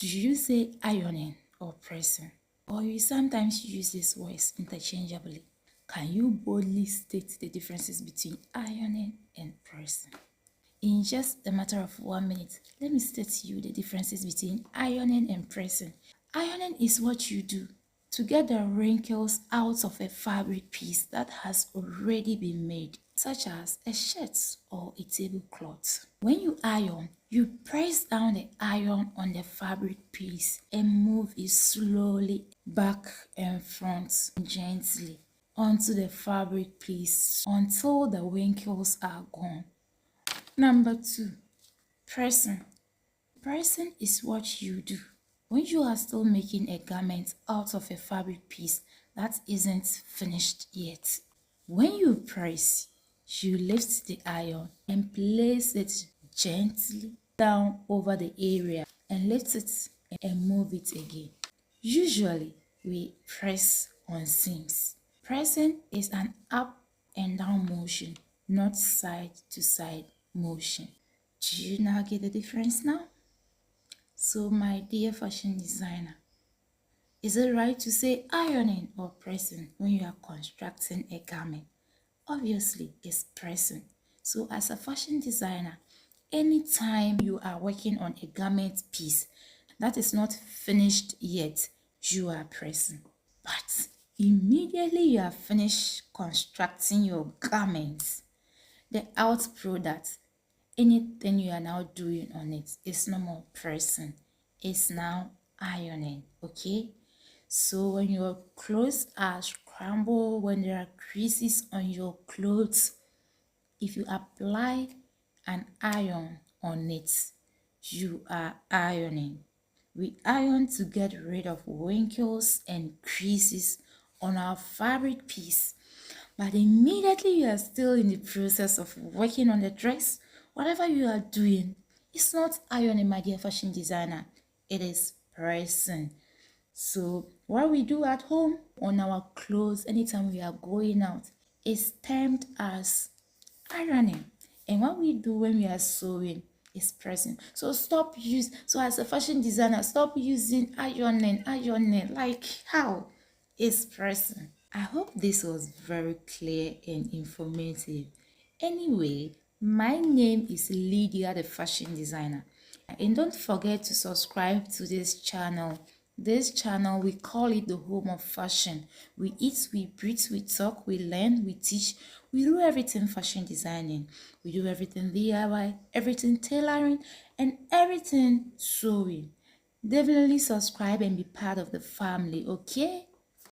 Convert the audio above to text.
Do you say ironing or pressing? Or you sometimes use these words interchangeably? Can you boldly state the differences between ironing and pressing? In just a matter of 1 minute, let me state to you the differences between ironing and pressing. Ironing is what you do to get the wrinkles out of a fabric piece that has already been made, such as a shirt or a tablecloth. When you iron, you press down the iron on the fabric piece and move it slowly back and front gently onto the fabric piece until the wrinkles are gone. Number 2, pressing. Pressing is what you do when you are still making a garment out of a fabric piece that isn't finished yet. When you press, you lift the iron and place it gently down over the area and lift it and move it again. Usually, we press on seams. Pressing is an up and down motion, not side to side motion. Do you now get the difference now? So my dear fashion designer, is it right to say ironing or pressing when you are constructing a garment? Obviously, it's pressing. So as a fashion designer, anytime you are working on a garment piece that is not finished yet, you are pressing. But immediately you are finished constructing your garments, the out product, anything you are now doing on it is no more pressing, it's now ironing. Okay, so when your clothes are scrambled, when there are creases on your clothes, if you apply an iron on it, you are ironing. We iron to get rid of wrinkles and creases on our fabric piece. But immediately you are still in the process of working on the dress, whatever you are doing, it's not ironing, my dear fashion designer. It is pressing. So what we do at home on our clothes anytime we are going out is termed as ironing. And what we do when we are sewing is pressing. So so as a fashion designer, stop using ironing, like how? It's pressing. I hope this was very clear and informative. Anyway, my name is Lydia, the fashion designer. And don't forget to subscribe to this channel. This channel, we call it the home of fashion. We eat, we breathe, we talk, we learn, we teach. We do everything fashion designing. We do everything DIY, everything tailoring, and everything sewing. Definitely subscribe and be part of the family, okay?